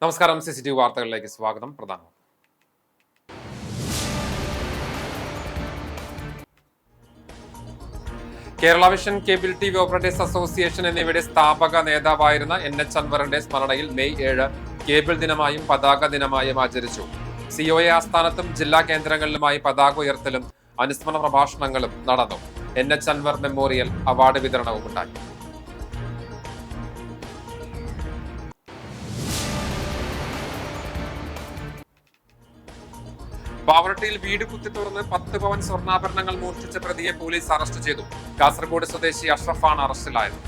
നമസ്കാരം. CCTV വാർത്തകളിലേക്ക് സ്വാഗതം. പ്രധാനം. Kerala vision, cable TV operators association എന്നിവയുടെ സ്ഥാപക നേതാവായിരുന്ന NH അൻവറിന്റെ സ്മരണയിൽ മെയ് 7 കേബിൾ ദിനമായും പതാക ദിനമായും ആചരിച്ചു. COA ആസ്ഥാനത്തും ജില്ലാ കേന്ദ്രങ്ങളിലുമായി പതാക ഉയർത്തലും അനുസ്മരണ പ്രഭാഷണങ്ങളും നടന്നു. NH അൻവർ മെമ്മോറിയൽ അവാർഡ് വിതരണവും ഉണ്ടായി. പാവറട്ടിയിൽ വീട് കുത്തിത്തുറന്ന് 10 പവൻ സ്വർണ്ണാഭരണങ്ങൾ മോഷ്ടിച്ച പ്രതിയെ പോലീസ് അറസ്റ്റ് ചെയ്തു. കാസർഗോഡ് സ്വദേശി അഷ്റഫാണ് അറസ്റ്റിലായത്.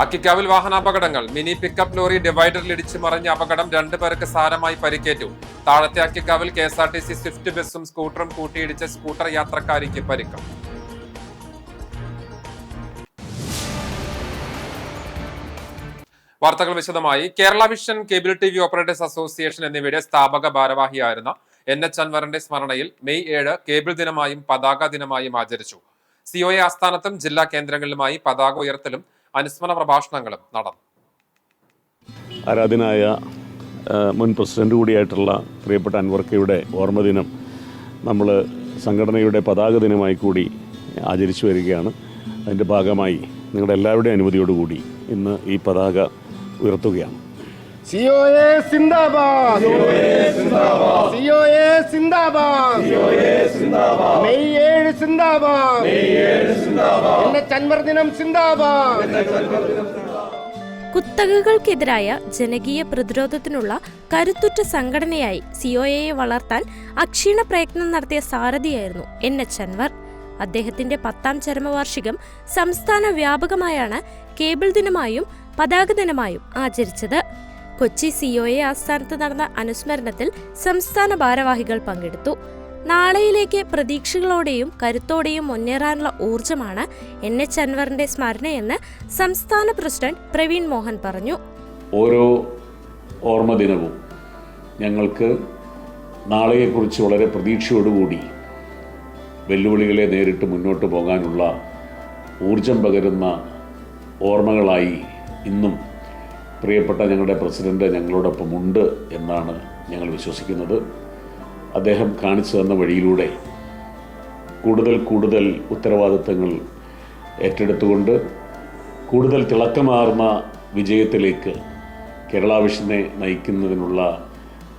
അക്കിക്കാവിൽ വാഹനാപകടങ്ങൾ. മിനി പിക്കപ്പ് ലോറി ഡിവൈഡറിൽ ഇടിച്ചു മറിഞ്ഞ അപകടം 2 പേർക്ക് സാരമായി പരിക്കേറ്റു. താഴത്തെ അക്കിക്കാവിൽ KSRTC സ്വിഫ്റ്റ് ബസും സ്കൂട്ടറും കൂട്ടിയിടിച്ച സ്കൂട്ടർ യാത്രക്കാരിക്ക് പരിക്ക്. വാർത്തകൾ വിശദമായി. Kerala vision, cable TV operators association എന്നിവയുടെ സ്ഥാപക ഭാരവാഹിയായിരുന്ന NH അൻവറിന്റെ സ്മരണയിൽ മെയ് 7 കേബിൾ ദിനമായും പതാക ദിനമായും ആചരിച്ചു. COA ആസ്ഥാനത്തും ജില്ലാ കേന്ദ്രങ്ങളിലുമായി പതാക ഉയർത്തലും അനുസ്മരണ പ്രഭാഷണങ്ങളും നടന്നു. ആരാധനായ മുൻ പ്രസിഡന്റ് കൂടിയായിട്ടുള്ള പ്രിയപ്പെട്ട അൻവർക്കയുടെ ഓർമ്മദിനം നമ്മൾ സംഘടനയുടെ പതാക ദിനമായി കൂടി ആചരിച്ചു വരികയാണ്. അതിൻ്റെ ഭാഗമായി നിങ്ങളുടെ എല്ലാവരുടെയും അനുമതിയോടുകൂടി ഇന്ന് ഈ പതാക ഉയർത്തുകയാണ്. COA സിന്ദാബാദ്, COA സിന്ദാബാദ്, മെയ് 7 സിന്ദാബാദ്, NH അൻവർ ദിനം സിന്ദാബാദ്. കുത്തകകൾക്കെതിരായ ജനകീയ പ്രതിരോധത്തിനുള്ള കരുത്തുറ്റ സംഘടനയായി COAയെ വളർത്താൻ അക്ഷീണ പ്രയത്നം നടത്തിയ സാരഥിയായിരുന്നു NH അൻവർ. അദ്ദേഹത്തിന്റെ 10ാം ചരമവാർഷികം സംസ്ഥാന വ്യാപകമായാണ് കേബിൾ ദിനമായും പതാക ദിനമായും ആചരിച്ചത്. കൊച്ചി COA ആസ്ഥാനത്ത് നടന്ന അനുസ്മരണത്തിൽ സംസ്ഥാന ഭാരവാഹികൾ പങ്കെടുത്തു. നാളെയിലേക്ക് പ്രതീക്ഷകളോടെയും കരുത്തോടെയും മുന്നേറാനുള്ള ഊർജമാണ് NH അൻവറിന്റെ സ്മരണയെന്ന് സംസ്ഥാന പ്രസിഡന്റ് പ്രവീൺ മോഹൻ പറഞ്ഞു. ഓരോ ഓർമ്മ ദിനവും ഞങ്ങൾക്ക് നാളെയെക്കുറിച്ച് വളരെ പ്രതീക്ഷയോടുകൂടി വെല്ലുവിളികളെ നേരിട്ട് മുന്നോട്ട് പോകാനുള്ള ഊർജം പകരുന്ന ഓർമ്മകളായി ഇന്നും പ്രിയപ്പെട്ട ഞങ്ങളുടെ പ്രസിഡന്റ് ഞങ്ങളോടൊപ്പം ഉണ്ട് എന്നാണ് ഞങ്ങൾ വിശ്വസിക്കുന്നത്. അദ്ദേഹം കാണിച്ചു തന്ന വഴിയിലൂടെ കൂടുതൽ ഉത്തരവാദിത്തങ്ങൾ ഏറ്റെടുത്തുകൊണ്ട് കൂടുതൽ തിളക്കമാർന്ന വിജയത്തിലേക്ക് കേരള വിഷനെ നയിക്കുന്നതിനുള്ള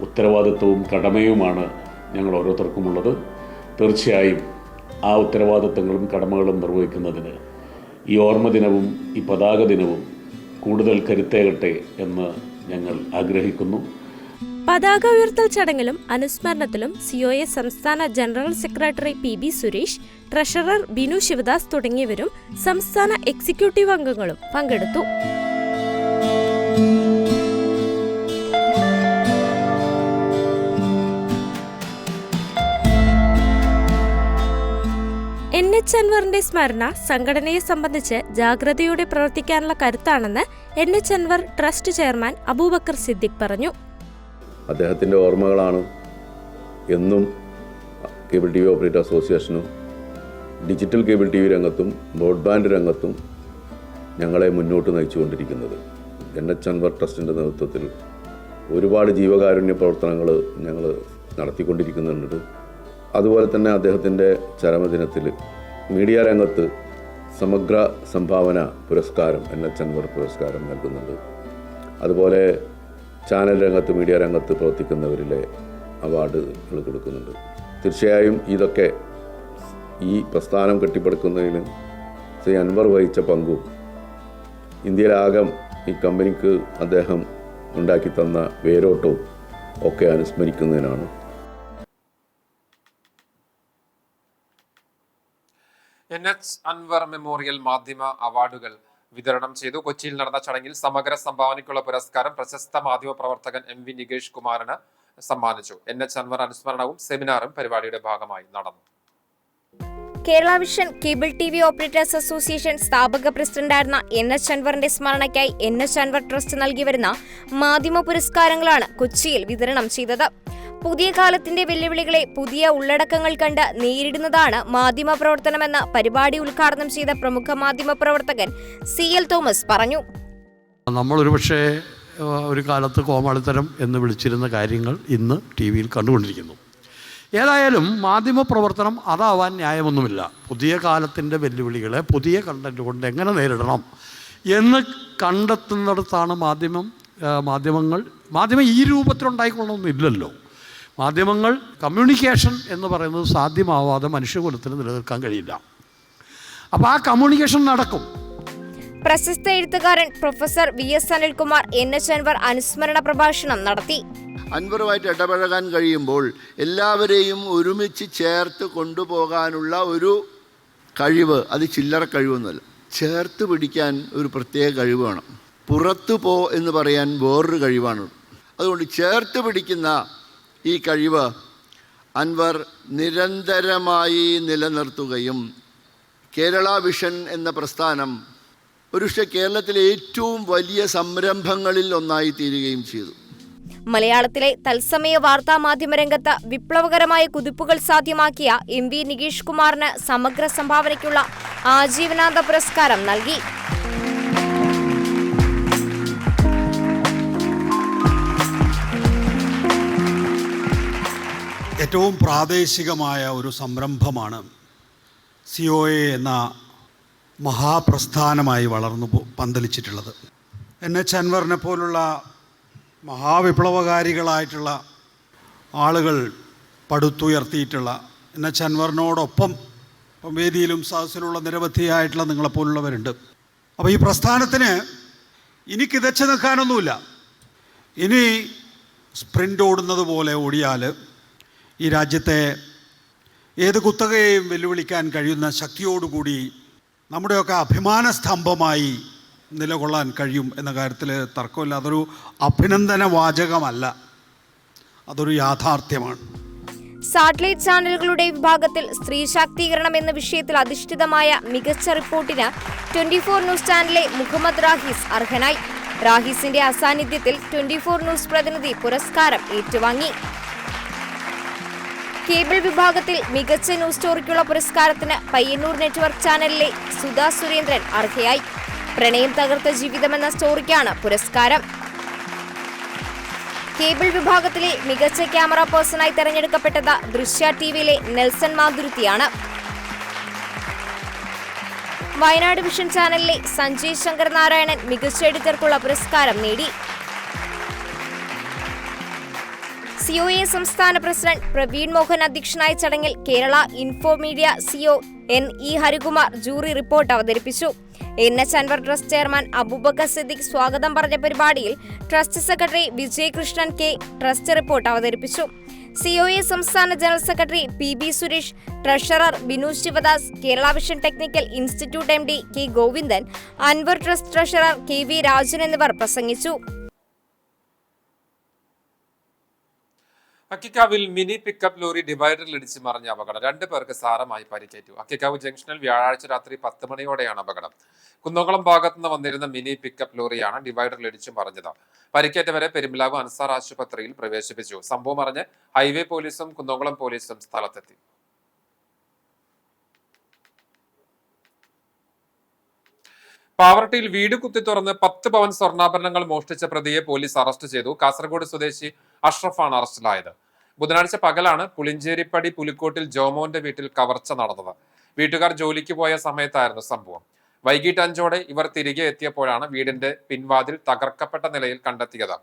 ഉത്തരവാദിത്വവും കടമയുമാണ് ഞങ്ങൾ ഓരോരുത്തർക്കുമുള്ളത്. തീർച്ചയായും ആ ഉത്തരവാദിത്തങ്ങളും കടമകളും നിർവഹിക്കുന്നതിന് ഈ ഓർമ്മ ദിനവും ഈ പതാക ദിനവും കൂടുതൽ കരുത്തേകട്ടെ എന്ന് ഞങ്ങൾ ആഗ്രഹിക്കുന്നു. പതാക ഉയർത്തൽ ചടങ്ങിലും അനുസ്മരണത്തിലും COA സംസ്ഥാന general secretary PB Suresh, treasurer Binu Sivadas തുടങ്ങിയവരും സംസ്ഥാന എക്സിക്യൂട്ടീവ് അംഗങ്ങളും പങ്കെടുത്തു. NH അൻവറിന്റെ സ്മരണ സംഘടനയെ സംബന്ധിച്ച് ജാഗ്രതയോടെ പ്രവർത്തിക്കാനുള്ള കരുത്താണെന്ന് NH Anvar trust chairman Abubakar Siddique പറഞ്ഞു. അദ്ദേഹത്തിൻ്റെ ഓർമ്മകളാണ് എന്നും കേബിൾ TV ഓപ്പറേറ്റർ അസോസിയേഷനും ഡിജിറ്റൽ കേബിൾ TV രംഗത്തും ബ്രോഡ്ബാൻഡ് രംഗത്തും ഞങ്ങളെ മുന്നോട്ട് നയിച്ചുകൊണ്ടിരിക്കുന്നത്. NH അൻവർ ട്രസ്റ്റിൻ്റെ നേതൃത്വത്തിൽ ഒരുപാട് ജീവകാരുണ്യ പ്രവർത്തനങ്ങൾ ഞങ്ങൾ നടത്തിക്കൊണ്ടിരിക്കുന്നുണ്ട്. അതുപോലെ തന്നെ അദ്ദേഹത്തിൻ്റെ ചരമദിനത്തിൽ മീഡിയ രംഗത്ത് സമഗ്ര സംഭാവന പുരസ്കാരം NH അൻവർ പുരസ്കാരം നൽകുന്നുണ്ട്. അതുപോലെ ചാനൽ രംഗത്ത് മീഡിയ രംഗത്ത് പ്രവർത്തിക്കുന്നവരിലെ അവാർഡുകൾ കൊടുക്കുന്നുണ്ട്. തീർച്ചയായും ഇതൊക്കെ ഈ പ്രസ്ഥാനം കെട്ടിപ്പടുക്കുന്നതിന് ശ്രീ അൻവർ വഹിച്ച പങ്കും ഇന്ത്യയിലാകം ഈ കമ്പനിക്ക് അദ്ദേഹം ഉണ്ടാക്കി തന്ന വേരോട്ടവും ഒക്കെ അനുസ്മരിക്കുന്നതിനാണ്. NH അൻവർ മെമ്മോറിയൽ മാധ്യമ അവാർഡുകൾ വിതരണം ചെയ്തു. കൊച്ചിയിൽ നടന്ന ചടങ്ങിൽ സമഗ്ര സംഭാവനയ്ക്കുള്ള പുരസ്കാരം പ്രശസ്ത മാധ്യമ പ്രവർത്തകൻ MV നികേഷ് കുമാറിന് സമ്മാനിച്ചു. NH അൻവർ അനുസ്മരണവും സെമിനാറും പരിപാടിയുടെ ഭാഗമായി നടന്നു. Kerala vision cable TV operators association സ്ഥാപക പ്രസിഡന്റായിരുന്ന NH അൻവറിന്റെ സ്മരണയ്ക്കായി NH അൻവർ ട്രസ്റ്റ് നൽകിവരുന്ന മാധ്യമ പുരസ്കാരങ്ങളാണ് കൊച്ചിയിൽ വിതരണം ചെയ്തത്. പുതിയ കാലത്തിന്റെ വെല്ലുവിളികളെ പുതിയ ഉള്ളടക്കങ്ങൾ കണ്ട് നേരിടുന്നതാണ് മാധ്യമ പ്രവർത്തനമെന്ന് പരിപാടി ഉദ്ഘാടനം ചെയ്ത പ്രമുഖ മാധ്യമ പ്രവർത്തകൻ CL തോമസ് പറഞ്ഞു. നമ്മളൊരു പക്ഷേ ഒരു കാലത്ത് കോമാളിത്തരം എന്ന് വിളിച്ചിരുന്ന കാര്യങ്ങൾ ഇന്ന് TV കണ്ടുകൊണ്ടിരിക്കുന്നു. ഏതായാലും മാധ്യമ പ്രവർത്തനം അതാവാൻ ന്യായമൊന്നുമില്ല. പുതിയ കാലത്തിൻ്റെ വെല്ലുവിളികളെ പുതിയ കണ്ടന്റ് കൊണ്ട് എങ്ങനെ നേരിടണം എന്ന് കണ്ടെത്തുന്നിടത്താണ് മാധ്യമം ഈ രൂപത്തിലുണ്ടായിക്കൊള്ളണമെന്നില്ലല്ലോ. മാധ്യമങ്ങൾ കമ്മ്യൂണിക്കേഷൻ എന്ന് പറയുന്നത് സാധ്യമാവാതെ മനുഷ്യകുലത്തിന് നിലനിൽക്കാൻ കഴിയില്ല. അപ്പോൾ ആ കമ്മ്യൂണിക്കേഷൻ നടക്കും. പ്രശസ്ത എഴുത്തുകാരൻ professor VS Anilkumar NH Anvar അനുസ്മരണ പ്രഭാഷണം നടത്തി. അൻവറുമായിട്ട് ഇടപഴകാൻ കഴിയുമ്പോൾ എല്ലാവരെയും ഒരുമിച്ച് ചേർത്ത് കൊണ്ടുപോകാനുള്ള ഒരു കഴിവ്, അത് ചില്ലറ കഴിവൊന്നുമല്ല, ചേർത്ത് പിടിക്കാൻ ഒരു പ്രത്യേക കഴിവ് വേണം. പുറത്തു പോ എന്ന് പറയാൻ വേറൊരു കഴിവാണ്. അതുകൊണ്ട് ചേർത്ത് പിടിക്കുന്ന ഈ കഴിവ് അൻവർ നിരന്തരമായി നിലനിർത്തുകയും കേരള വിഷൻ എന്ന പ്രസ്ഥാനം ഒരുപക്ഷെ കേരളത്തിലെ ഏറ്റവും വലിയ സംരംഭങ്ങളിൽ ഒന്നായി തീരുകയും ചെയ്തു. മലയാളത്തിലെ തത്സമയ വാർത്താ മാധ്യമരംഗത്ത് വിപ്ലവകരമായ കുതിപ്പുകൾ സാധ്യമാക്കിയ MV നികേഷ് കുമാറിന് സമഗ്ര സംഭാവനയ്ക്കുള്ള ആജീവനാന്ത പുരസ്കാരം നൽകി. ഏറ്റവും പ്രാദേശികമായ ഒരു സംരംഭമാണ് COA എന്ന മഹാപ്രസ്ഥാനമായി വളർന്നു പന്തലിച്ചിട്ടുള്ളത്. NH അൻവറിനെ പോലുള്ള മഹാവിപ്ലവകാരികളായിട്ടുള്ള ആളുകൾ പടുത്തുയർത്തിയിട്ടുള്ള NH അൻവറിനോടൊപ്പം വേദിയിലും സദസ്സിലുള്ള നിരവധിയായിട്ടുള്ള നിങ്ങളെപ്പോലുള്ളവരുണ്ട്. അപ്പോൾ ഈ പ്രസ്ഥാനത്തിന് ഇനി കിതച്ച് നിൽക്കാനൊന്നുമില്ല. ഇനി സ്പ്രിൻ്റ് ഓടുന്നത് പോലെ ഓടിയാൽ ഈ രാജ്യത്തെ ഏത് കുത്തകയെയും വെല്ലുവിളിക്കാൻ കഴിയുന്ന ശക്തിയോടുകൂടി നമ്മുടെയൊക്കെ അഭിമാന സ്തംഭമായി നിലകൊള്ളാൻ കഴിയും എന്ന കാര്യത്തിൽ തർക്കമില്ല. അതൊരു അഭിനന്ദന വാചകമല്ല, അതൊരു യാഥാർത്ഥ്യമാണ്. സാറ്റലൈറ്റ് ചാനലുകളുടെ വിഭാഗത്തിൽ സ്ത്രീ ശാക്തീകരണം എന്ന വിഷയത്തിൽ അധിഷ്ഠിതമായ മികച്ച റിപ്പോർട്ടിന് 24 ന്യൂസ് ചാനലിലെ മുഹമ്മദ് റാഹിസ് അർഹനായി. റാഹിസിന്റെ അസാന്നിധ്യത്തിൽ 24 ന്യൂസ് പ്രതിനിധി പുരസ്കാരം ഏറ്റുവാങ്ങി. കേബിൾ വിഭാഗത്തിൽ മികച്ച ന്യൂസ് സ്റ്റോറിക്കുള്ള പുരസ്കാരത്തിന് പയ്യന്നൂർ നെറ്റ്വർക്ക് ചാനലിലെ സുധാ സുരേന്ദ്രൻ അർഹയായി. പ്രണയം തകർത്ത ജീവിതമെന്ന സ്റ്റോറിക്കാണ് പുരസ്കാരം. കേബിൾ വിഭാഗത്തിലെ മികച്ച ക്യാമറ പേഴ്സണായി തെരഞ്ഞെടുക്കപ്പെട്ടത് ദൃശ്യ TVയിലെ നെൽസൺ മാതുരുത്തിയാണ്. വയനാട് വിഷൻ ചാനലിലെ സഞ്ജയ് ശങ്കർ നാരായണൻ മികച്ച എഡിറ്റർക്കുള്ള പുരസ്കാരം നേടി. COA സംസ്ഥാന പ്രസിഡന്റ് പ്രവീൺ മോഹൻ അധ്യക്ഷനായ ചടങ്ങിൽ Kerala info media CEO NE Harikumar jury report അവതരിപ്പിച്ചു. NH Anvar trust chairman Abubakar Siddique സ്വാഗതം പറഞ്ഞ പരിപാടിയിൽ trust secretary Vijay Krishnan K trust report അവതരിപ്പിച്ചു. COA സംസ്ഥാന general secretary PB Suresh, treasurer Binu Sivadas, Kerala vision technical institute MD K Govindan, Anvar trust treasurer KV Rajan എന്നിവർ പ്രസംഗിച്ചു. അക്കിക്കാവിൽ മിനി പിക്കപ്പ് ലോറി ഡിവൈഡറിൽ ഇടിച്ച് മറിഞ്ഞ അപകടം. 2 പേർക്ക് സാരമായി പരിക്കേറ്റു. അക്കിക്കാവ് ജംഗ്ഷനിൽ വ്യാഴാഴ്ച രാത്രി 10 മണിയോടെയാണ് അപകടം. കുന്നംകുളം ഭാഗത്തുനിന്ന് വന്നിരുന്ന മിനി പിക്കപ്പ് ലോറിയാണ് ഡിവൈഡറിൽ ഇടിച്ച് മറിഞ്ഞത്. പരിക്കേറ്റവരെ പെരുമ്പിലാവ് അൻസാർ ആശുപത്രിയിൽ പ്രവേശിപ്പിച്ചു. സംഭവം അറിഞ്ഞ് ഹൈവേ പോലീസും കുന്നംകുളം പോലീസും സ്ഥലത്തെത്തി. പാവർട്ടിയിൽ വീട് കുത്തി തുറന്ന് 10 പവൻ സ്വർണ്ണാഭരണങ്ങൾ മോഷ്ടിച്ച പ്രതിയെ പോലീസ് അറസ്റ്റ് ചെയ്തു. കാസർഗോഡ് സ്വദേശി അഷ്റഫാണ് അറസ്റ്റിലായത്. ബുധനാഴ്ച പകലാണ് പുളിഞ്ചേരിപ്പടി പുലിക്കോട്ടിൽ ജോമോന്റെ വീട്ടിൽ കവർച്ച നടന്നത്. വീട്ടുകാർ ജോലിക്ക് പോയ സമയത്തായിരുന്നു സംഭവം. വൈകിട്ട് 5ഓടെ ഇവർ തിരികെ എത്തിയപ്പോഴാണ് വീടിന്റെ പിൻവാതിൽ തകർക്കപ്പെട്ട നിലയിൽ കണ്ടെത്തിയത്.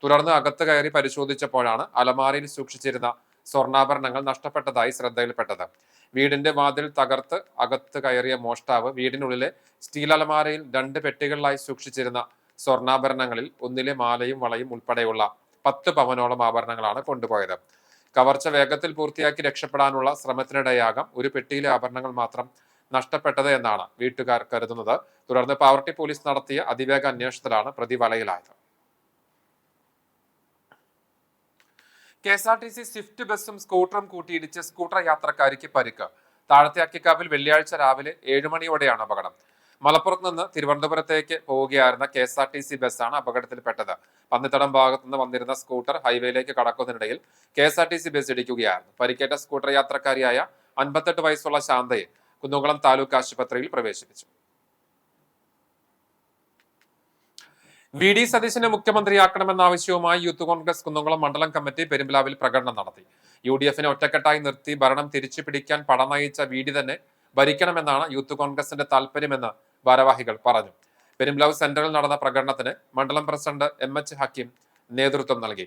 തുടർന്ന് അകത്ത് കയറി പരിശോധിച്ചപ്പോഴാണ് അലമാരയിൽ സൂക്ഷിച്ചിരുന്ന സ്വർണ്ണാഭരണങ്ങൾ നഷ്ടപ്പെട്ടതായി ശ്രദ്ധയിൽപ്പെട്ടത്. വീടിന്റെ വാതിൽ തകർത്ത് അകത്ത് കയറിയ മോഷ്ടാവ് വീടിനുള്ളിലെ സ്റ്റീൽ അലമാരയിൽ 2 പെട്ടികളിലായി സൂക്ഷിച്ചിരുന്ന സ്വർണ്ണാഭരണങ്ങളിൽ ഒന്നിലെ മാലയും വളയും ഉൾപ്പെടെയുള്ള 10 പവനോളം ആഭരണങ്ങളാണ് കൊണ്ടുപോയത്. കവർച്ച വേഗത്തിൽ പൂർത്തിയാക്കി രക്ഷപ്പെടാനുള്ള ശ്രമത്തിനിടെയാകാം ഒരു പെട്ടിയിലെ ആഭരണങ്ങൾ മാത്രം നഷ്ടപ്പെട്ടത് എന്നാണ് വീട്ടുകാർ കരുതുന്നത്. തുടർന്ന് പാവർട്ടി പോലീസ് നടത്തിയ അതിവേഗ അന്വേഷണത്തിലാണ് പ്രതി വലയിലായത്. KSRTC സ്വിഫ്റ്റ് ബസ്സും സ്കൂട്ടറും കൂട്ടിയിടിച്ച് സ്കൂട്ടർ യാത്രക്കാരിക്ക് പരിക്ക്. താഴത്തെ അക്കിക്കാവിൽ വെള്ളിയാഴ്ച രാവിലെ 7 മണിയോടെയാണ് അപകടം. മലപ്പുറത്ത് നിന്ന് തിരുവനന്തപുരത്തേക്ക് പോവുകയായിരുന്ന KSRTC ബസ്സാണ് അപകടത്തിൽപ്പെട്ടത്. പന്നിത്തടം ഭാഗത്തു നിന്ന് വന്നിരുന്ന സ്കൂട്ടർ ഹൈവേയിലേക്ക് കടക്കുന്നതിനിടയിൽ KSRTC ബസ് ഇടിക്കുകയായിരുന്നു. പരിക്കേറ്റ സ്കൂട്ടർ യാത്രക്കാരിയായ 58 വയസ്സുള്ള ശാന്തയെ കുന്നംകുളം താലൂക്ക് ആശുപത്രിയിൽ പ്രവേശിപ്പിച്ചു. VD സതീശനെ മുഖ്യമന്ത്രിയാക്കണമെന്ന ആവശ്യവുമായി യൂത്ത് കോൺഗ്രസ് കുന്നംകുളം മണ്ഡലം കമ്മിറ്റി പെരുമ്പിലാവിൽ പ്രകടനം നടത്തി. UDFനെ ഒറ്റക്കെട്ടായി നിർത്തി ഭരണം തിരിച്ചു പിടിക്കാൻ പടനയിച്ച VD തന്നെ ഭരിക്കണമെന്നാണ് യൂത്ത് കോൺഗ്രസിന്റെ താൽപര്യമെന്ന് ഭാരവാഹികൾ പറഞ്ഞു. പെരുമ്പിലാവ് സെന്ററിൽ നടന്ന പ്രകടനത്തിന് മണ്ഡലം പ്രസിഡന്റ് MH ഹക്കീം നേതൃത്വം നൽകി.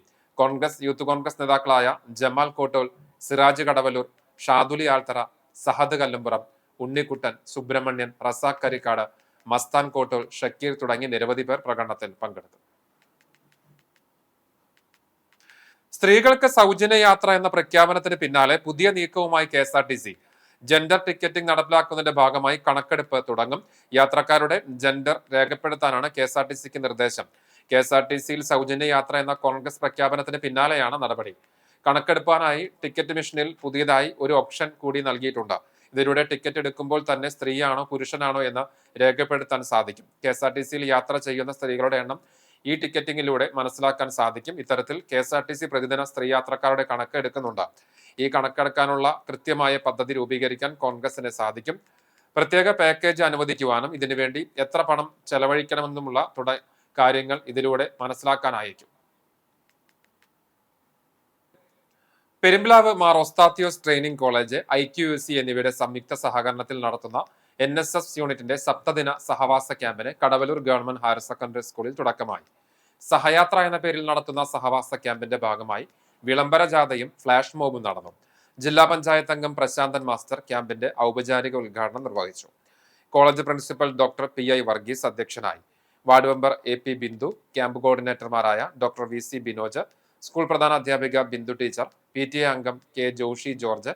യൂത്ത് കോൺഗ്രസ് നേതാക്കളായ ജമാൽ കോട്ടോൽ, സിറാജ് കടവലൂർ, ഷാദുലി ആൽത്തറ, സഹദ് കല്ലുംപുറം, ഉണ്ണിക്കുട്ടൻ, സുബ്രഹ്മണ്യൻ, റസാഖ് കരിക്കാട്, മസ്താൻ കോട്ടോൽ, ഷക്കീർ തുടങ്ങി നിരവധി പേർ പ്രകടനത്തിൽ പങ്കെടുത്തു. സ്ത്രീകൾക്ക് സൗജന്യ യാത്ര എന്ന പ്രഖ്യാപനത്തിന് പിന്നാലെ പുതിയ നീക്കവുമായി KSRTC. ജെൻഡർ ടിക്കറ്റിംഗ് നടപ്പിലാക്കുന്നതിന്റെ ഭാഗമായി കണക്കെടുപ്പ് തുടങ്ങും. യാത്രക്കാരുടെ ജെൻഡർ രേഖപ്പെടുത്താനാണ് KSRTCക്ക് നിർദ്ദേശം. KSRTCയിൽ സൗജന്യ യാത്ര എന്ന കോൺഗ്രസ് പ്രഖ്യാപനത്തിന് പിന്നാലെയാണ് നടപടി. കണക്കെടുപ്പാനായി ടിക്കറ്റ് മെഷീനിൽ പുതിയതായി ഒരു ഓപ്ഷൻ കൂടി നൽകിയിട്ടുണ്ട്. ഇതിലൂടെ ടിക്കറ്റ് എടുക്കുമ്പോൾ തന്നെ സ്ത്രീയാണോ പുരുഷനാണോ എന്ന് രേഖപ്പെടുത്താൻ സാധിക്കും. KSRTCയിൽ യാത്ര ചെയ്യുന്ന സ്ത്രീകളുടെ എണ്ണം ഈ ടിക്കറ്റിംഗിലൂടെ മനസ്സിലാക്കാൻ സാധിക്കും. ഇത്തരത്തിൽ KSRTC പ്രതിദിന സ്ത്രീ യാത്രക്കാരുടെ കണക്ക് എടുക്കുന്നുണ്ട്. ഈ കണക്കെടുക്കാനുള്ള കൃത്യമായ പദ്ധതി രൂപീകരിക്കാൻ കോൺഗ്രസിന് സാധിക്കും. പ്രത്യേക പാക്കേജ് അനുവദിക്കുവാനും ഇതിനുവേണ്ടി എത്ര പണം ചെലവഴിക്കണമെന്നുമുള്ള കാര്യങ്ങൾ ഇതിലൂടെ മനസ്സിലാക്കാനായിരിക്കും. Perumpilavu Mar Osthathios training college, IQUC എന്നിവയുടെ സംയുക്ത സഹകരണത്തിൽ നടത്തുന്ന NSS യൂണിറ്റിന്റെ സപ്തദിന സഹവാസ ക്യാമ്പിന് കടവലൂർ ഗവൺമെന്റ് ഹയർ സെക്കൻഡറി സ്കൂളിൽ തുടക്കമായി. സഹയാത്ര എന്ന പേരിൽ നടത്തുന്ന സഹവാസ ക്യാമ്പിന്റെ ഭാഗമായി വിളംബര ജാഥയും ഫ്ലാഷ് മോബും നടന്നു. ജില്ലാ പഞ്ചായത്ത് അംഗം പ്രശാന്തൻ മാസ്റ്റർ ക്യാമ്പിന്റെ ഔപചാരിക ഉദ്ഘാടനം നിർവഹിച്ചു. College principal doctor PI Varghese അധ്യക്ഷനായി. Ward member AP Bindu, camp കോർഡിനേറ്റർമാരായ ഡോക്ടർ VC ബിനോജ്, സ്കൂൾ പ്രധാന അധ്യാപിക ബിന്ദു ടീച്ചർ, PTA അംഗം K Joshi George,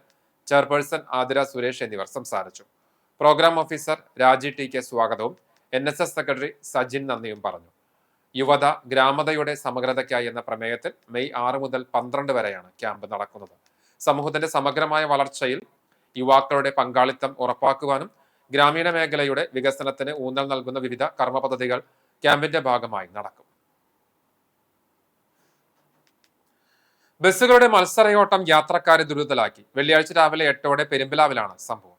chairperson Athira Suresh എന്നിവർ സംസാരിച്ചു. പ്രോഗ്രാം ഓഫീസർ രാജി TK സ്വാഗതവും NSS സെക്രട്ടറി സജിൻ നന്ദിയും പറഞ്ഞു. യുവത ഗ്രാമതയുടെ സമഗ്രതയ്ക്കായി എന്ന പ്രമേയത്തിൽ മെയ് 6 മുതൽ 12 വരെയാണ് ക്യാമ്പ് നടക്കുന്നത്. സമൂഹത്തിന്റെ സമഗ്രമായ വളർച്ചയിൽ യുവാക്കളുടെ പങ്കാളിത്തം ഉറപ്പാക്കുവാനും ഗ്രാമീണ മേഖലയുടെ വികസനത്തിന് ഊന്നൽ നൽകുന്ന വിവിധ കർമ്മ പദ്ധതികൾ ക്യാമ്പിന്റെ ഭാഗമായി നടക്കും. ബസ്സുകളുടെ മത്സരയോട്ടം യാത്രക്കാരെ ദുരിതത്തിലാക്കി. വെള്ളിയാഴ്ച രാവിലെ 8 പെരുമ്പിലാവിലാണ് സംഭവം.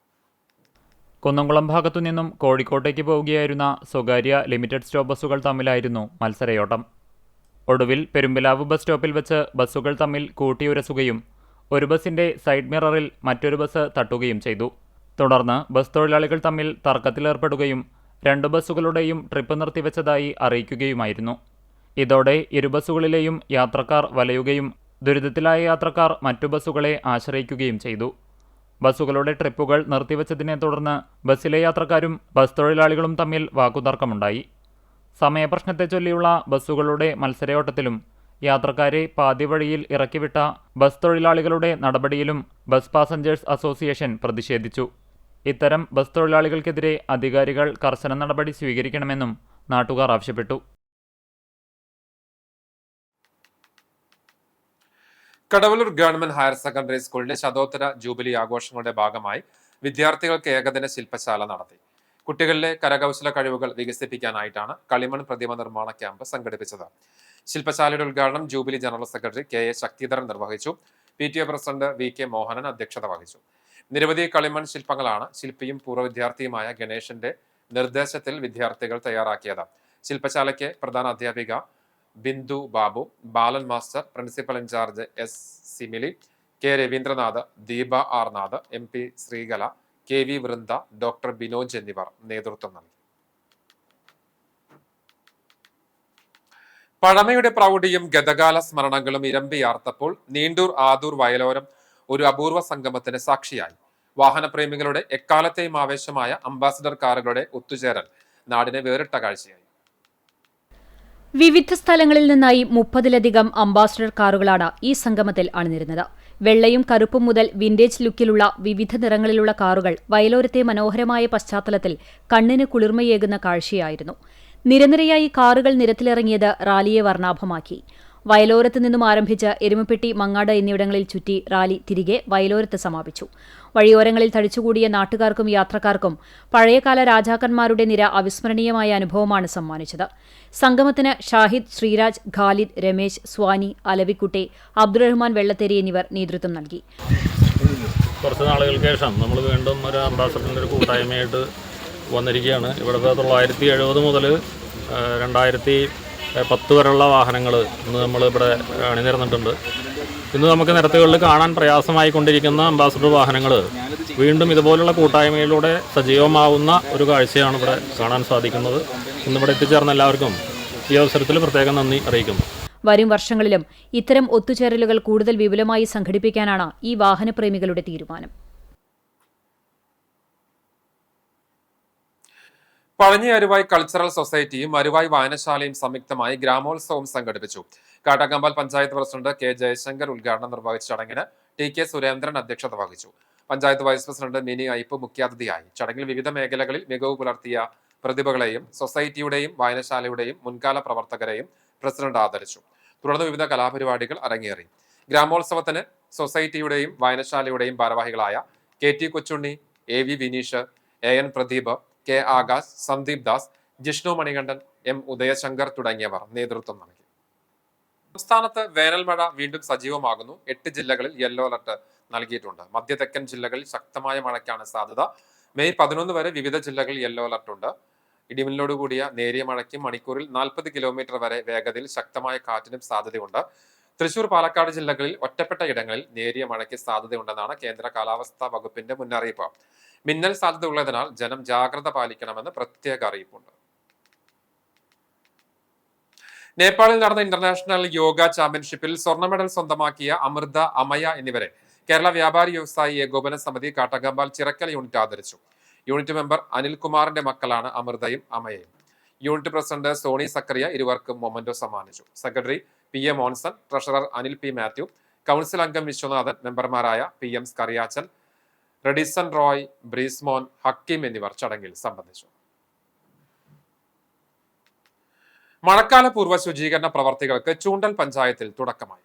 കുന്നംകുളം ഭാഗത്തു നിന്നും കോഴിക്കോട്ടേക്ക് പോവുകയായിരുന്ന സ്വകാര്യ ലിമിറ്റഡ് സ്റ്റോപ്പ് ബസ്സുകൾ തമ്മിലായിരുന്നു മത്സരയോട്ടം. ഒടുവിൽ പെരുമ്പിലാവ് ബസ് സ്റ്റോപ്പിൽ വെച്ച് ബസ്സുകൾ തമ്മിൽ കൂട്ടിയുരസുകയും ഒരു ബസിന്റെ സൈഡ് മിററിൽ മറ്റൊരു ബസ് തട്ടുകയും ചെയ്തു. തുടർന്ന് ബസ് തൊഴിലാളികൾ തമ്മിൽ തർക്കത്തിലേർപ്പെടുകയും 2 ബസ്സുകളുടെയും ട്രിപ്പ് നിർത്തിവെച്ചതായി അറിയിക്കുകയുമായിരുന്നു. ഇതോടെ ഇരു ബസ്സുകളിലെയും യാത്രക്കാർ വലയുകയും ദുരിതത്തിലായ യാത്രക്കാർ മറ്റു ബസ്സുകളെ ആശ്രയിക്കുകയും ചെയ്തു. ബസ്സുകളുടെ ട്രിപ്പുകൾ നിർത്തിവെച്ചതിനെ തുടർന്ന് ബസ്സിലെ യാത്രക്കാരും ബസ് തൊഴിലാളികളും തമ്മിൽ വാക്കുതർക്കമുണ്ടായി. സമയപ്രശ്നത്തെ ചൊല്ലിയുള്ള ബസ്സുകളുടെ മത്സരയോട്ടത്തിലും യാത്രക്കാരെ പാതിവഴിയിൽ ഇറക്കിവിട്ട ബസ് തൊഴിലാളികളുടെ നടപടിയിലും ബസ് പാസഞ്ചേഴ്സ് അസോസിയേഷൻ പ്രതിഷേധിച്ചു. ഇത്തരം ബസ് തൊഴിലാളികൾക്കെതിരെ അധികാരികൾ കർശന നടപടി സ്വീകരിക്കണമെന്നും നാട്ടുകാർ ആവശ്യപ്പെട്ടു. കടവലൂർ ഗവൺമെന്റ് ഹയർ സെക്കൻഡറി സ്കൂളിന്റെ ശതോത്തര ജൂബിലി ആഘോഷങ്ങളുടെ ഭാഗമായി വിദ്യാർത്ഥികൾക്ക് ഏകദിന ശില്പശാല നടത്തി. കുട്ടികളിലെ കരകൗശല കഴിവുകൾ വികസിപ്പിക്കാനായിട്ടാണ് കളിമൺ പ്രതിമ നിർമ്മാണ ക്യാമ്പ് സംഘടിപ്പിച്ചത്. ശില്പശാലയുടെ ഉദ്ഘാടനം jubilee general secretary KA Sakthidharan നിർവഹിച്ചു. PTA പ്രസിഡന്റ് VK മോഹനൻ അധ്യക്ഷത വഹിച്ചു. നിരവധി കളിമൺ ശില്പങ്ങളാണ് ശില്പിയും പൂർവ്വ വിദ്യാർത്ഥിയുമായ ഗണേശന്റെ നിർദ്ദേശത്തിൽ വിദ്യാർത്ഥികൾ തയ്യാറാക്കിയത്. ശില്പശാലയ്ക്ക് പ്രധാന അധ്യാപിക Bindu Babu, Balan master, principal in charge S Simili, K Ravindranath, Deepa R Nath, MP Sreekala, KV Vrinda, doctor Binoj എന്നിവർ നേതൃത്വം നൽകി. പഴമയുടെ പ്രൗഢിയും ഗതകാല സ്മരണകളും ഇരമ്പിയാർത്തപ്പോൾ നീണ്ടൂർ ആദൂർ വയലോരം ഒരു അപൂർവ സംഗമത്തിന് സാക്ഷിയായി. വാഹനപ്രേമികളുടെ എക്കാലത്തെയും ആവേശമായ അംബാസിഡർ കാറുകളുടെ ഒത്തുചേരൽ നാടിനെ വേറിട്ട കാഴ്ചയായി. വിവിധ സ്ഥലങ്ങളിൽ നിന്നായി 30-ലധികം അംബാസഡർ കാറുകളാണ് ഈ സംഗമത്തിൽ അണിനിരുന്നത്. വെള്ളയും കറുപ്പും മുതൽ വിന്റേജ് ലുക്കിലുള്ള വിവിധ നിറങ്ങളിലുള്ള കാറുകൾ വയലോരത്തെ മനോഹരമായ പശ്ചാത്തലത്തിൽ കണ്ണിന് കുളിർമയേകുന്ന കാഴ്ചയായിരുന്നു. നിരനിരയായി കാറുകൾ നിരത്തിലിറങ്ങിയത് റാലിയെ വർണ്ണാഭമാക്കി. വയലോരത്ത് നിന്നും ആരംഭിച്ച് എരുമപ്പെട്ടി, മങ്ങാട് എന്നിവിടങ്ങളിൽ ചുറ്റി റാലി തിരികെ വയലോരത്ത് സമാപിച്ചു. വഴിയോരങ്ങളിൽ തടിച്ചുകൂടിയ നാട്ടുകാർക്കും യാത്രക്കാർക്കും പഴയകാല രാജാക്കന്മാരുടെ നിര അവിസ്മരണീയമായ അനുഭവമാണ് സമ്മാനിച്ചത്. സംഗമത്തിന് ഷാഹിദ്, ശ്രീരാജ്, ഖാലിദ്, രമേശ്, സ്വാനി, അലവിക്കുട്ടെ, അബ്ദുറഹ്മാൻ വെള്ളത്തേരി എന്നിവർ നേതൃത്വം നൽകി. കുറച്ച് നാളുകൾക്ക് ശേഷം നമ്മൾ വീണ്ടും ഒരു അംബാസഡറിൻ്റെ ഒരു കൂട്ടായ്മയായിട്ട് വന്നിരിക്കുകയാണ്. ഇവിടുത്തെ 970 മുതൽ 2010 വരെയുള്ള വാഹനങ്ങൾ ഇന്ന് നമ്മളിവിടെ അണിനിരന്നിട്ടുണ്ട്. ഇന്ന് നമുക്ക് നിരത്തുകളിൽ കാണാൻ പ്രയാസമായിക്കൊണ്ടിരിക്കുന്ന അംബാസഡർ വാഹനങ്ങൾ വീണ്ടും ഇതുപോലുള്ള കൂട്ടായ്മയിലൂടെ സജീവമാവുന്ന ഒരു കാഴ്ചയാണ് ഇവിടെ കാണാൻ സാധിക്കുന്നത്. ഇന്നിവിടെ എത്തിച്ചേർന്ന എല്ലാവർക്കും ഈ അവസരത്തിൽ പ്രത്യേകം നന്ദി അറിയിക്കുന്നു. വരും വർഷങ്ങളിലും ഇത്തരം ഒത്തുചേരലുകൾ കൂടുതൽ വിപുലമായി സംഘടിപ്പിക്കാനാണ് ഈ വാഹനപ്രേമികളുടെ തീരുമാനം. പഴഞ്ഞി അരുവായി കൾച്ചറൽ സൊസൈറ്റിയും അരുവായി വായനശാലയും സംയുക്തമായി ഗ്രാമോത്സവം സംഘടിപ്പിച്ചു. കാട്ടാക്കമ്പാൽ പഞ്ചായത്ത് പ്രസിഡന്റ് കെ ജയശങ്കർ ഉദ്ഘാടനം നിർവഹിച്ച ചടങ്ങിന് ടി.കെ. സുരേന്ദ്രൻ അധ്യക്ഷത വഹിച്ചു. പഞ്ചായത്ത് വൈസ് പ്രസിഡന്റ് മിനി ഐപ്പ് മുഖ്യാതിഥിയായി. ചടങ്ങിൽ വിവിധ മേഖലകളിൽ മികവ് പുലർത്തിയ പ്രതിഭകളെയും സൊസൈറ്റിയുടെയും വായനശാലയുടെയും മുൻകാല പ്രവർത്തകരെയും പ്രസിഡന്റ് ആദരിച്ചു. തുടർന്ന് വിവിധ കലാപരിപാടികൾ അരങ്ങേറി. ഗ്രാമോത്സവത്തിന് സൊസൈറ്റിയുടെയും വായനശാലയുടെയും ഭാരവാഹികളായ KT. Kochunni, AV. Vineesh, AN. Pradeep, K. Akash, Sandeep Das, Jishnu Manikandan, M. Udayashankar തുടങ്ങിയവർ നേതൃത്വം നൽകി. സംസ്ഥാനത്ത് വേനൽമഴ വീണ്ടും സജീവമാകുന്നു. 8 ജില്ലകളിൽ യെല്ലോ അലർട്ട് നൽകിയിട്ടുണ്ട്. മധ്യ തെക്കൻ ജില്ലകളിൽ ശക്തമായ മഴയ്ക്കാണ് സാധ്യത. മെയ് 11 വരെ വിവിധ ജില്ലകളിൽ യെല്ലോ അലർട്ട് ഉണ്ട്. ഇടിമിന്നലോടുകൂടിയ നേരിയ മഴയ്ക്കും മണിക്കൂറിൽ 40 കിലോമീറ്റർ വരെ വേഗതയിൽ ശക്തമായ കാറ്റിനും സാധ്യതയുണ്ട്. തൃശൂർ, പാലക്കാട് ജില്ലകളിൽ ഒറ്റപ്പെട്ട ഇടങ്ങളിൽ നേരിയ മഴയ്ക്ക് സാധ്യതയുണ്ടെന്നാണ് കേന്ദ്ര കാലാവസ്ഥാ വകുപ്പിന്റെ മുന്നറിയിപ്പ്. മിന്നൽ സാധ്യത ഉള്ളതിനാൽ ജനം ജാഗ്രത പാലിക്കണമെന്ന് പ്രത്യേക അറിയിപ്പുണ്ട്. നേപ്പാളിൽ നടന്ന ഇന്റർനാഷണൽ യോഗ ചാമ്പ്യൻഷിപ്പിൽ സ്വർണ്ണ മെഡൽ സ്വന്തമാക്കിയ അമൃത, അമയ എന്നിവരെ കേരള വ്യാപാരി വ്യവസായി ഏകോപന സമിതി കാട്ടകമ്പാൽ ചിറക്കൽ യൂണിറ്റ് ആദരിച്ചു. യൂണിറ്റ് മെമ്പർ അനിൽകുമാറിന്റെ മക്കളാണ് അമൃതയും അമയയും. യൂണിറ്റ് പ്രസിഡന്റ് സോണി സക്കറിയ ഇരുവർക്കും മൊമന്റോ സമ്മാനിച്ചു. Secretary P.A. Monson, treasurer Anil P. Mathew, council അംഗം വിശ്വനാഥൻ, മെമ്പർമാരായ P.M. സ്കറിയാച്ചൻ, റെഡിസൺ റോയ്, ബ്രീസ്മോൻ, ഹക്കീം എന്നിവർ ചടങ്ങിൽ സംബന്ധിച്ചു. മഴക്കാല പൂർവ്വ ശുചീകരണ പ്രവർത്തികൾക്ക് ചൂണ്ടൽ പഞ്ചായത്തിൽ തുടക്കമായി.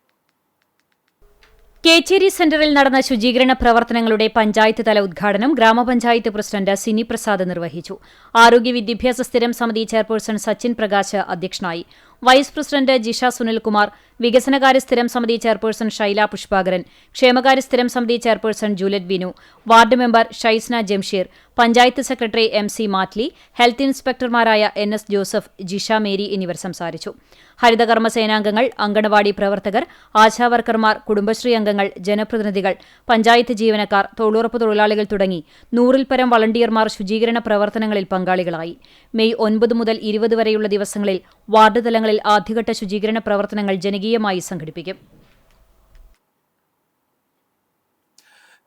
കേച്ചേരി സെന്ററിൽ നടന്ന ശുചീകരണ പ്രവർത്തനങ്ങളുടെ പഞ്ചായത്ത് തല ഉദ്ഘാടനം ഗ്രാമപഞ്ചായത്ത് പ്രസിഡന്റ് സിനി പ്രസാദ് നിർവഹിച്ചു. ആരോഗ്യ വിദ്യാഭ്യാസ സ്ഥിരം സമിതി ചെയർപേഴ്സൺ സച്ചിൻ പ്രകാശ് അധ്യക്ഷനായി. വൈസ് പ്രസിഡന്റ് ജിഷ സുനിൽകുമാർ, വികസനകാര്യ സ്ഥിരം സമിതി ചെയർപേഴ്സൺ ഷൈല പുഷ്പാകരൻ, ക്ഷേമകാര്യ സ്ഥിരം സമിതി chairperson Juliet Vinu, ward member Shaisna Jamsheer, panchayat secretary MC മാറ്റ്ലി, ഹെൽത്ത് ഇൻസ്പെക്ടർമാരായ NS ജോസഫ്, ജിഷ മേരി എന്നിവർ സംസാരിച്ചു. ഹരിതകർമ്മ സേനാംഗങ്ങൾ, അങ്കണവാടി പ്രവർത്തകർ, ആശാവർക്കർമാർ, കുടുംബശ്രീ അംഗങ്ങൾ, ജനപ്രതിനിധികൾ, പഞ്ചായത്ത് ജീവനക്കാർ, തൊഴിലുറപ്പ് തൊഴിലാളികൾ തുടങ്ങി 100-ൽ പരം വളണ്ടിയർമാർ ശുചീകരണ പ്രവർത്തനങ്ങളിൽ പങ്കാളികളായി. മെയ് 9 മുതൽ 20 വരെയുള്ള ദിവസങ്ങളിൽ വാർഡ് തലങ്ങളിൽ ആദ്യഘട്ട ശുചീകരണ പ്രവർത്തനങ്ങൾ ജനകീയമായി സംഘടിപ്പിക്കും.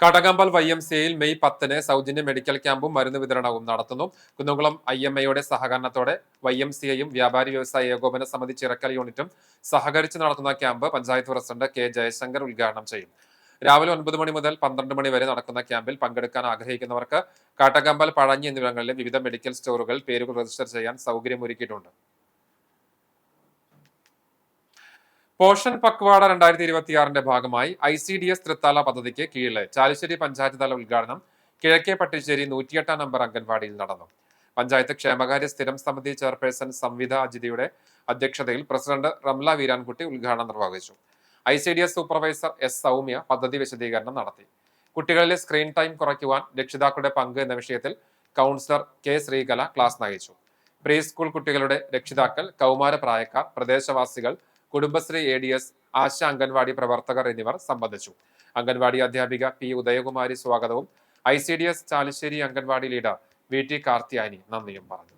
കാട്ടകമ്പാൽ YMCAയിൽ മെയ് 10-ന് സൗജന്യ മെഡിക്കൽ ക്യാമ്പും മരുന്ന് വിതരണവും നടത്തുന്നു. കുന്നംകുളം IMAയുടെ സഹകരണത്തോടെ YMCAയും വ്യാപാരി വ്യവസായ ഏകോപന സമിതി ചിറക്കൽ യൂണിറ്റും സഹകരിച്ച് നടത്തുന്ന camp panchayat president K Jayashankar ഉദ്ഘാടനം ചെയ്യും. രാവിലെ 9 മണി മുതൽ 12 മണി വരെ നടക്കുന്ന ക്യാമ്പിൽ പങ്കെടുക്കാൻ ആഗ്രഹിക്കുന്നവർക്ക് കാട്ടകമ്പാൽ, പഴഞ്ഞി എന്നിവിടങ്ങളിലെ വിവിധ മെഡിക്കൽ സ്റ്റോറുകൾ പേരുകൾ രജിസ്റ്റർ ചെയ്യാൻ സൗകര്യമൊരുക്കിയിട്ടുണ്ട്. പോഷൻ പക്വാട 2026ന്റെ ഭാഗമായി ICDS തൃത്താല പദ്ധതിക്ക് കീഴിലെ ചാലിശ്ശേരി പഞ്ചായത്ത് തല ഉദ്ഘാടനം കിഴക്കേ പട്ടിശ്ശേരി 108 നമ്പർ അംഗൻവാടിയിൽ നടന്നു. പഞ്ചായത്ത് ക്ഷേമകാര്യ സ്ഥിരം സമിതി ചെയർപേഴ്സൺ സംവിധ അജിതിയുടെ അധ്യക്ഷതയിൽ പ്രസിഡന്റ് റംല വീരാൻകുട്ടി ഉദ്ഘാടനം നിർവഹിച്ചു. ICDS supervisor S. സൗമ്യ പദ്ധതി വിശദീകരണം നടത്തി. കുട്ടികളിലെ സ്ക്രീൻ ടൈം കുറയ്ക്കുവാൻ രക്ഷിതാക്കളുടെ പങ്ക് എന്ന വിഷയത്തിൽ കൗൺസിലർ K. ശ്രീകല ക്ലാസ് നയിച്ചു. പ്രീ സ്കൂൾ കുട്ടികളുടെ രക്ഷിതാക്കൾ, കൗമാരപ്രായക്കാർ, പ്രദേശവാസികൾ, കുടുംബശ്രീ ADS, ആശ അംഗൻവാടി പ്രവർത്തകർ എന്നിവർ സംബന്ധിച്ചു. അംഗൻവാടി അധ്യാപിക P. ഉദയകുമാരി സ്വാഗതവും ICDS Chalissery anganwadi leader VT Karthiyani നന്ദിയും പറഞ്ഞു.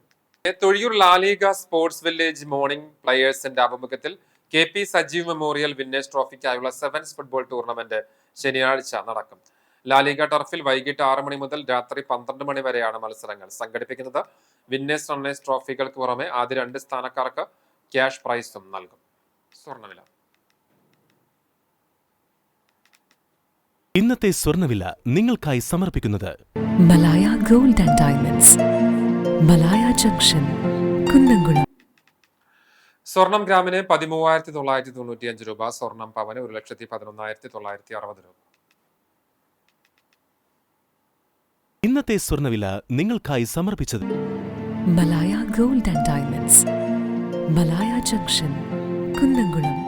Thozhiyur La Liga sports village morning പ്ലെയേഴ്സിന്റെ ആഭിമുഖ്യത്തിൽ KP സജീവ് മെമ്മോറിയൽ വിന്നേഴ്സ് ട്രോഫിക്കായുള്ള സെവൻസ് ഫുട്ബോൾ ടൂർണമെന്റ് ശനിയാഴ്ച നടക്കും. ലാലിഗ ടർഫിൽ വൈകിട്ട് 6 മണി മുതൽ രാത്രി 12 മണി വരെയാണ് മത്സരങ്ങൾ സംഘടിപ്പിക്കുന്നത്. വിന്നേഴ്സ് റണ്ണേഴ്സ് ട്രോഫികൾക്ക് പുറമെ ആദ്യ 2 സ്ഥാനക്കാർക്ക് ക്യാഷ് പ്രൈസും നൽകും. സ്വർണ്ണവില. ഇന്നത്തെ സ്വർണ്ണവില നിങ്ങൾക്കായി സമർപ്പിക്കുന്നത് Malaya gold and diamonds, Malaya junction, Kunnamkulam. സ്വർണം ഗ്രാമിന് 13,995 രൂപ, സ്വർണം പവന് 1,11,960 രൂപ. ഇന്നത്തെ സ്വർണ്ണവില നിങ്ങൾക്കായി സമർപ്പിച്ചത് Malaya gold and diamonds, Malaya junction, Kunnamkulam.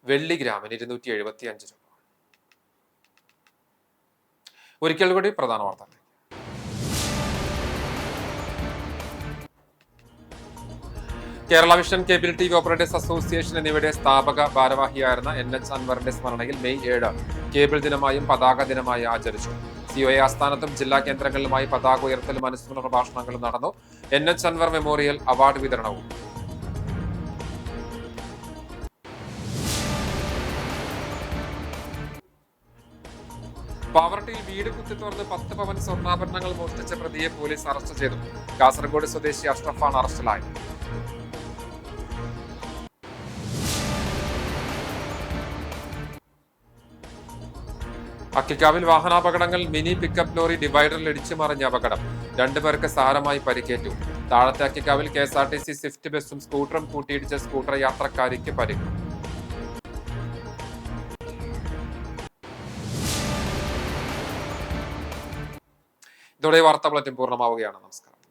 വെള്ളി ഗ്രാമിന് 275 രൂപ. ഒരിക്കൽ കൂടി പ്രധാന വാർത്തകൾ. Kerala vision, cable TV operators association എന്നിവയുടെ സ്ഥാപക ഭാരവാഹിയായിരുന്ന NH അൻവറിന്റെ സ്മരണയിൽ മെയ് 7 കേബിൾ ദിനമായും പതാക ദിനമായി ആചരിച്ചു. COA ആസ്ഥാനത്തും ജില്ലാ കേന്ദ്രങ്ങളിലുമായി പതാക ഉയർത്തലും അനുസ്മരണ പ്രഭാഷണങ്ങളും നടന്നു. NH അൻവർ മെമ്മോറിയൽ അവാർഡ് വിതരണവും. പാവർട്ടിയിൽ വീട് കുത്തിത്തുറന്ന് 10 പവൻ സ്വർണ്ണാഭരണങ്ങൾ മോഷ്ടിച്ച പ്രതിയെ പോലീസ് അറസ്റ്റ് ചെയ്തു. കാസർഗോഡ് സ്വദേശി അഷ്റഫാണ് അറസ്റ്റിലായത്. അക്കിക്കാവിൽ വാഹനാപകടങ്ങൾ. മിനി പിക്കപ്പ് ലോറി ഡിവൈഡറിൽ ഇടിച്ചു മറിഞ്ഞ അപകടം. 2 പേർക്ക് സാരമായി പരിക്കേറ്റു. താഴത്തെ അക്കിക്കാവിൽ KSRTC സ്വിഫ്റ്റ് ബസും സ്കൂട്ടറും കൂട്ടിയിടിച്ച സ്കൂട്ടർ യാത്രക്കാരിക്ക് പരിക്ക്. ഇതോടെ വാർത്താ ബുള്ളറ്റിൻ പൂർണ്ണമാവുകയാണ്. നമസ്കാരം.